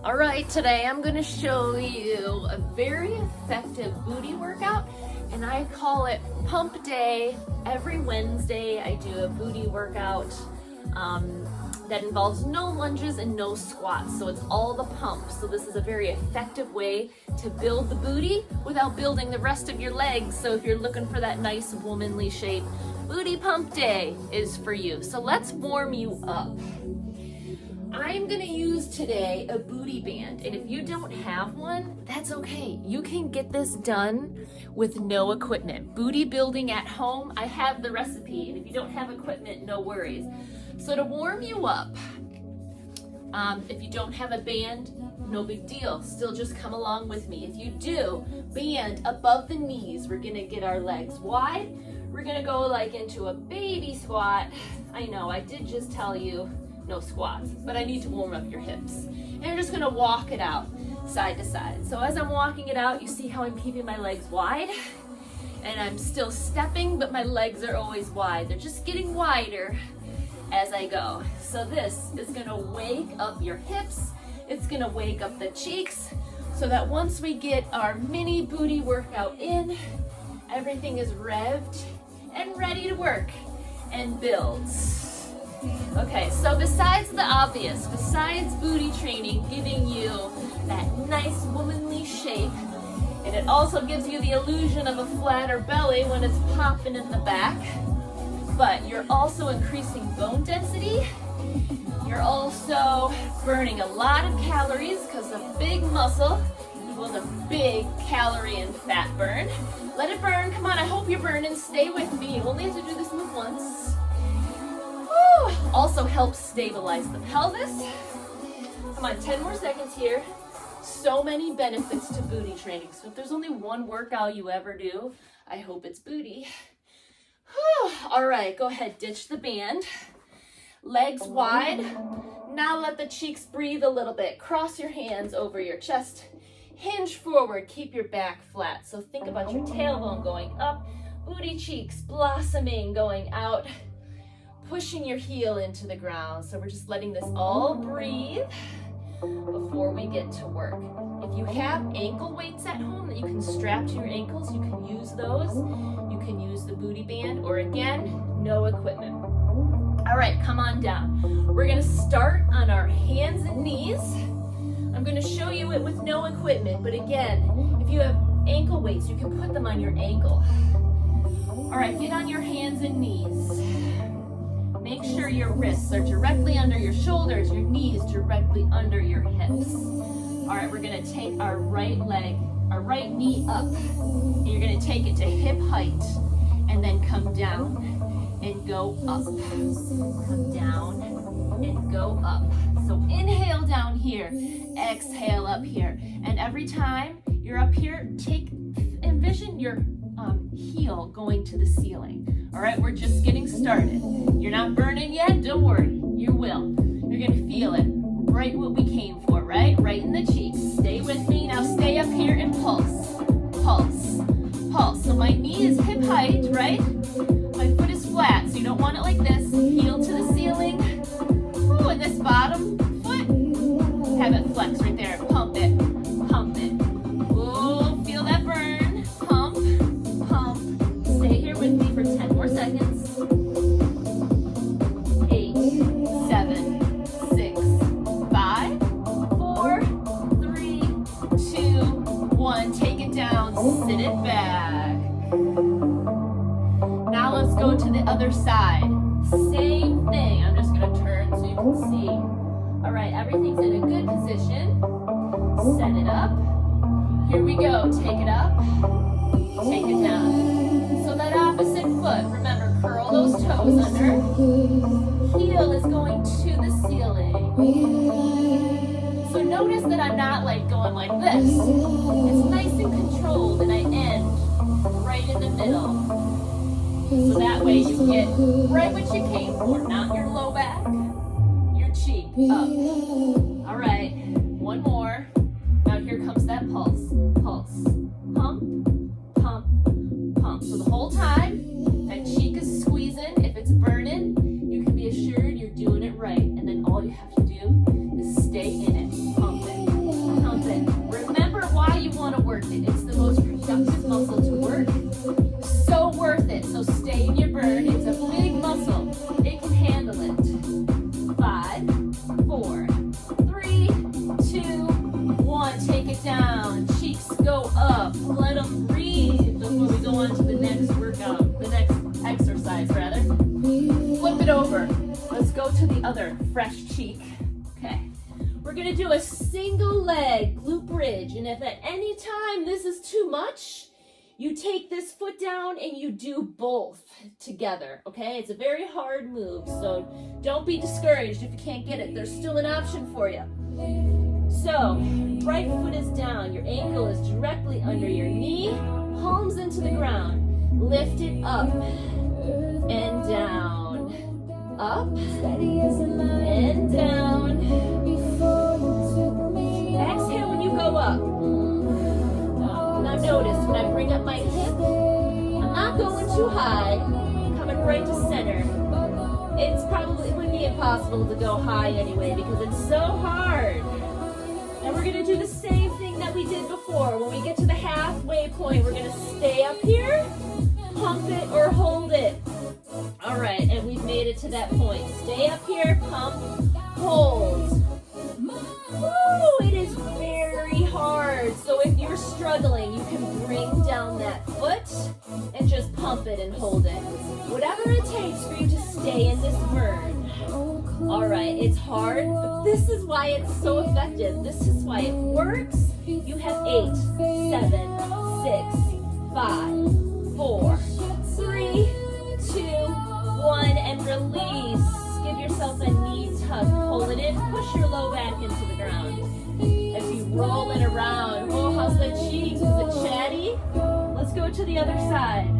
All right, today I'm going to show you a very effective booty workout, and I call it Pump Day. Every Wednesday I do a booty workout that involves no lunges and no squats, so it's all the pumps. So this is a very effective way to build the booty without building the rest of your legs. So if you're looking for that nice womanly shape, Booty Pump Day is for you. So let's warm you up. I'm gonna use today a booty band, and if you don't have one, that's okay. You can get this done with no equipment. Booty building at home, I have the recipe, and if you don't have equipment, no worries. So to warm you up, if you don't have a band, no big deal. Still just come along with me. If you do, band above the knees. We're gonna get our legs wide. We're gonna go like into a baby squat. I know, I did just tell you no squats, but I need to warm up your hips. And you're just gonna walk it out side to side. So as I'm walking it out, you see how I'm keeping my legs wide? And I'm still stepping, but my legs are always wide. They're just getting wider as I go. So this is gonna wake up your hips. It's gonna wake up the cheeks so that once we get our mini booty workout in, everything is revved and ready to work and build. Okay, so besides the obvious, besides booty training giving you that nice womanly shape, and it also gives you the illusion of a flatter belly when it's popping in the back, but you're also increasing bone density. You're also burning a lot of calories because a big muscle equals a big calorie and fat burn. Let it burn, come on, I hope you're burning, stay with me. You only have to do this move once. Woo. Also helps stabilize the pelvis. Come on, 10 more seconds here. So many benefits to booty training. So if there's only one workout you ever do, I hope it's booty. Whew. All right, go ahead, ditch the band. Legs wide. Now let the cheeks breathe a little bit. Cross your hands over your chest. Hinge forward, keep your back flat. So think about your tailbone going up, booty cheeks blossoming, going out, pushing your heel into the ground. So we're just letting this all breathe before we get to work. If you have ankle weights at home that you can strap to your ankles, you can use those. You can use the booty band, or again, no equipment. All right, come on down. We're gonna start on our hands and knees. I'm gonna show you it with no equipment, but again, if you have ankle weights, you can put them on your ankle. All right, get on your hands and knees. Make sure your wrists are directly under your shoulders, your knees directly under your hips. All right, we're gonna take our right leg, our right knee up, and you're gonna take it to hip height, and then come down and go up. Come down and go up. So inhale down here, exhale up here. And every time you're up here, envision your heel going to the ceiling. All right, we're just getting started. You're not burning yet, don't worry, you will. You're gonna feel it, right what we came for, right? Right in the cheeks. Stay with me, now stay up here and pulse, pulse, pulse. So my knee is hip height, right? My foot is flat, so you don't want it like this. Heel to the ceiling. Ooh, and this bottom foot, have it flex right there. Pump it, pump it. Ooh, feel that burn. Pump, pump. Stay here with me for 10 more seconds. 8, 7, 6, 5, 4, 3, 2, 1. Take it down, sit it back. Now let's go to the other side. Same thing. I'm just going to turn so you can see. All right, everything's in a good position. Set it up. Here we go. Take it up. Take it down. So that opposite foot, remember, curl those toes under. Heel is going to the ceiling. So notice that I'm not like going like this. It's nice and controlled, and I end right in the middle. So that way you get right what you came for, not your low back, your cheek up. All right, one more. Now here comes that pulse, pulse, pump, pump, pump. So the whole time, that cheek is squeezing. If it's burning, you can be assured you're doing it right. And then all you have to do is stay in it, pump it. fresh cheek. Okay. We're gonna do a single leg glute bridge, and if at any time this is too much, you take this foot down and you do both together, okay? It's a very hard move, so don't be discouraged if you can't get it. There's still an option for you. So, right foot is down, your ankle is directly under your knee, palms into the ground. Lift it up and down, up and down. Exhale when you go up. Now notice when I bring up my hip, I'm not going too high, coming right to center. It would be impossible to go high anyway because it's so hard. And we're gonna do the same thing that we did before. When we get to the halfway point, we're gonna stay up here, pump it or hold it. All right, and we've made it to that point. Stay up here, pump, hold. Woo, it is very hard. So if you're struggling, you can bring down that foot and just pump it and hold it. Whatever it takes for you to stay in this burn. All right, it's hard, but this is why it's so effective. This is why it works. You have 8, 7, 6, 5, 4, 3, 2, 1, and release. Give yourself a knee tuck. Pull it in, push your low back into the ground. As you roll it around, oh, how's the cheeks? Is it chatty? Let's go to the other side.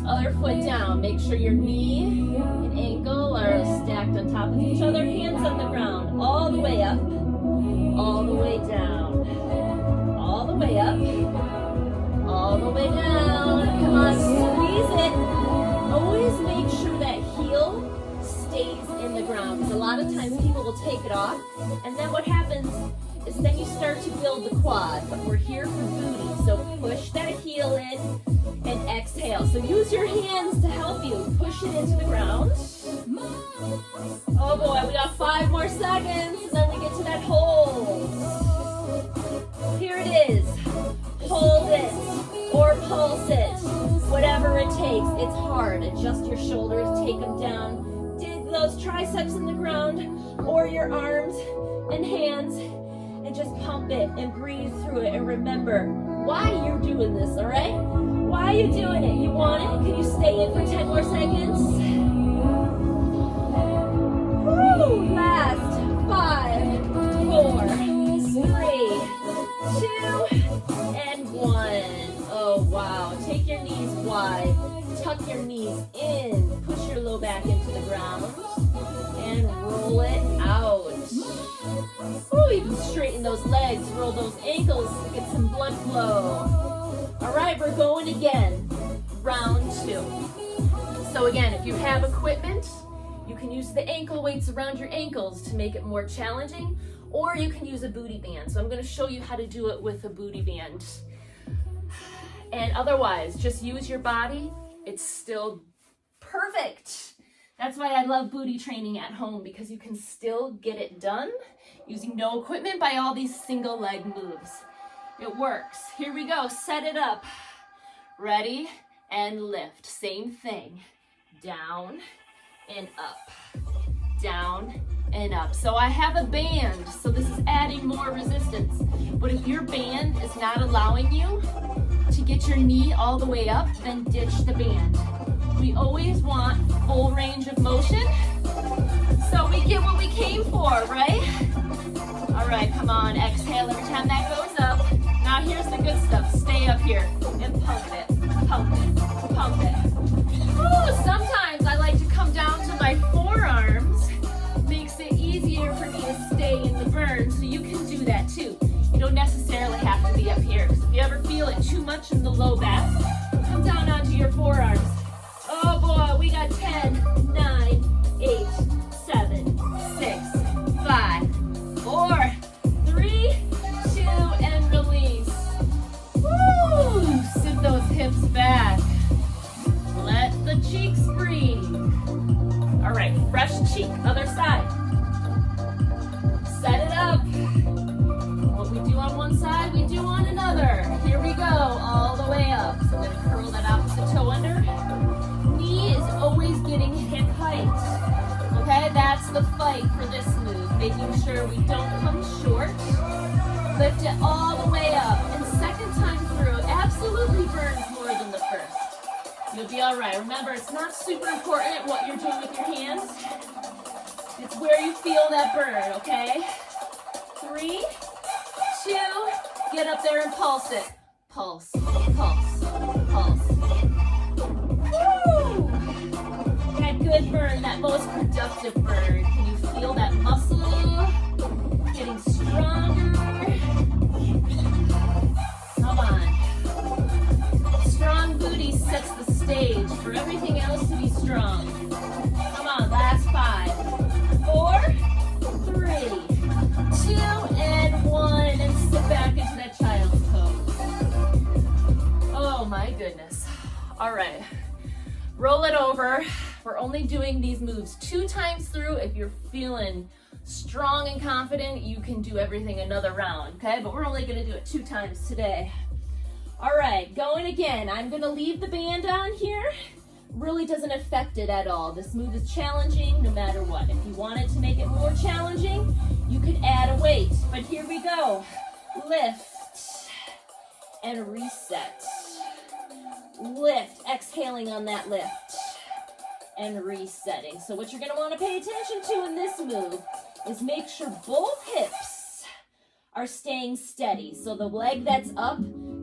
Other foot down. Make sure your knee and ankle are stacked on top of each other. Hands on the ground. All the way up. All the way down. All the way up. All the way down. Come on, squeeze it. Always make sure that heel stays in the ground. Because a lot of times people will take it off. And then what happens is then you start to build the quad. But we're here for booty. So push that heel in. And exhale. So use your hands to help you. Push it into the ground. Oh boy, we got 5 more seconds, and then we get to that hold. Here it is. Hold it or pulse it. Whatever it takes. It's hard. Adjust your shoulders, take them down. Dig those triceps in the ground or your arms and hands and just pump it and breathe through it. And remember why you're doing this, all right? Why are you doing it? You want it? Can you stay in for 10 more seconds? Woo! Last. 5, 4, 3, 2, and 1. Oh, wow. Take your knees wide. Tuck your knees in. Push your low back into the ground. And roll it out. Ooh, you can straighten those legs. Roll those ankles. Get some blood flow. All right, we're going again. Round 2. So again, if you have equipment, you can use the ankle weights around your ankles to make it more challenging, or you can use a booty band. So I'm going to show you how to do it with a booty band. And otherwise, just use your body. It's still perfect. That's why I love booty training at home, because you can still get it done using no equipment by all these single leg moves. It works. Here we go. Set it up. Ready? And lift. Same thing. Down and up. Down and up. So I have a band, so this is adding more resistance. But if your band is not allowing you to get your knee all the way up, then ditch the band. We always want full range of motion, so we get what we came for, right? All right, come on. Exhale every time that goes up. Now here's the good stuff. Stay up here and pump it, pump it, pump it. Ooh, sometimes I like to come down to my forearms. Makes it easier for me to stay in the burn, so you can do that too. You don't necessarily have to be up here, because if you ever feel it too much in the low back, come down onto your forearms. Oh boy, we got 10, 9, 8, 7, 6, 5, 4, 3, 2, and release. Woo! Sit those hips back. Let the cheeks breathe. All right, fresh cheek, other side. Set it up. What we do on one side, we do on another. Here we go, all the way up. So I'm gonna curl that opposite toe under. tight for this move, making sure we don't come short. Lift it all the way up. And second time through, absolutely burns more than the first. You'll be all right. Remember, it's not super important what you're doing with your hands. It's where you feel that burn, okay? 3, 2, get up there and pulse it. Pulse, pulse, pulse. Woo! That good burn, that most productive burn. Can you feel that muscle getting stronger? Come on. Strong booty sets the stage for everything else to be strong. Come on, last 5, 4, 3, 2, and 1. And sit back into that child's pose. Oh my goodness. All right. Roll it over. We're only doing these moves 2 times through. If you're feeling strong and confident, you can do everything another round, okay? But we're only gonna do it 2 times today. All right, going again. I'm gonna leave the band on here. Really doesn't affect it at all. This move is challenging no matter what. If you wanted to make it more challenging, you could add a weight. But here we go. Lift and reset. Lift, exhaling on that lift and resetting. So what you're gonna wanna pay attention to in this move is make sure both hips are staying steady. So the leg that's up,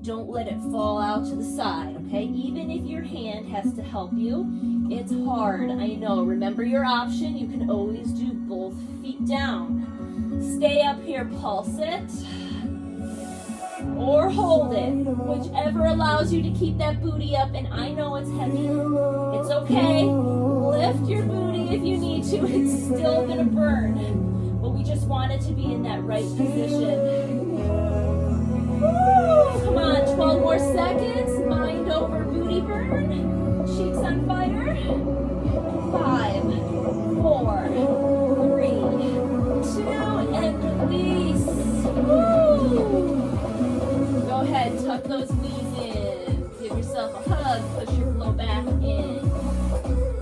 don't let it fall out to the side, okay? Even if your hand has to help you, it's hard, I know. Remember your option, you can always do both feet down. Stay up here, pulse it, or hold it, whichever allows you to keep that booty up. And I know it's heavy, it's okay. Lift your booty if you need to, it's still gonna burn. But we just want it to be in that right position. Woo! Come on, 12 more seconds. Mind over booty burn. Cheeks on fire. 5, 4, 3, 2, and release. Woo! Go ahead, tuck those knees in. Give yourself a hug. Push your low back in.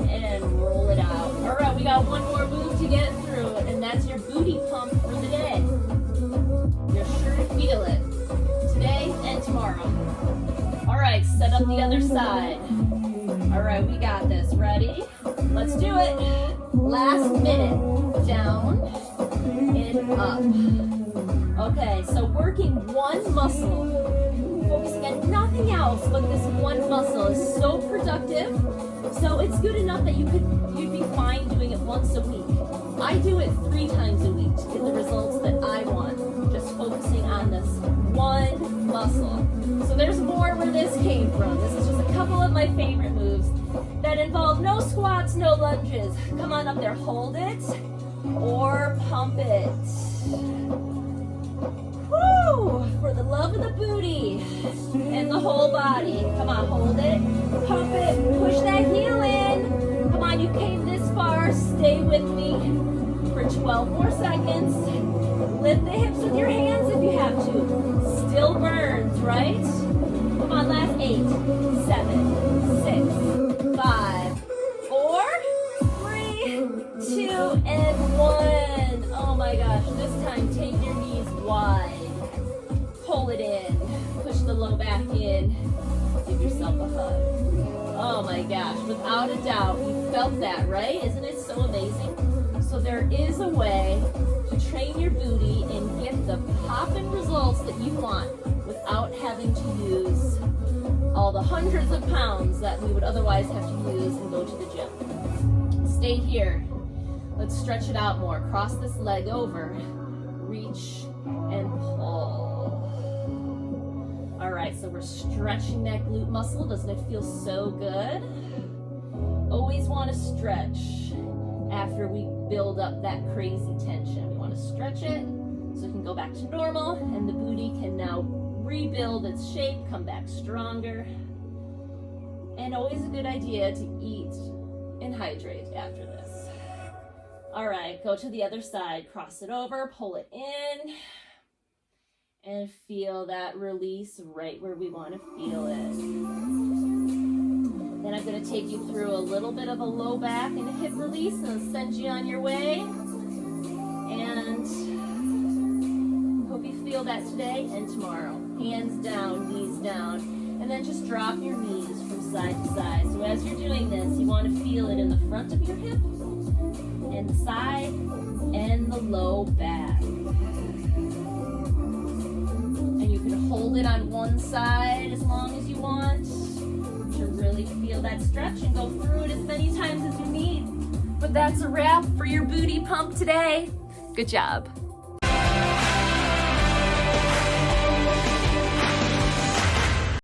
And roll it out. All right, we got one more move to get through, and that's your booty pump for the day. You're sure to feel it today and tomorrow. All right, set up the other side. All right, we got this. Ready? Let's do it. Last minute. Down and up. Okay, so working one muscle, focusing on nothing else but this one muscle is so productive. So it's good enough that you'd be fine doing it once a week. I do it 3 times a week to get the results that I want, just focusing on this one muscle. So there's more where this came from. This is just a couple of my favorite moves that involve no squats, no lunges. Come on up there, hold it or pump it. Woo! For the love of the booty and the whole body. Come on, hold it, pump it, push that heel in. Come on, you came this far, stay with me for 12 more seconds. Lift the hips with your hands if you have to. Still burns, right? Come on, last 8, 7, 6, 5, 4, 3, 2, and 1. Oh my gosh, this time take your knees wide. Pull it in, push the low back in, give yourself a hug. Oh my gosh, without a doubt, you felt that, right? Isn't it so amazing? So there is a way to train your booty and get the poppin' results that you want without having to use all the hundreds of pounds that we would otherwise have to use and go to the gym. Stay here. Let's stretch it out more. Cross this leg over, reach and pull. All right, so we're stretching that glute muscle. Doesn't it feel so good? Always want to stretch after we build up that crazy tension. We want to stretch it so it can go back to normal and the booty can now rebuild its shape, come back stronger. And always a good idea to eat and hydrate after this. All right, go to the other side, cross it over, pull it in, and feel that release right where we want to feel it. Then I'm going to take you through a little bit of a low back and a hip release and send you on your way. feel that today and tomorrow. Hands down, knees down. And then just drop your knees from side to side. So as you're doing this, you want to feel it in the front of your hip, and side, and the low back. And you can hold it on one side as long as you want to really feel that stretch and go through it as many times as you need. But that's a wrap for your booty pump today. Good job.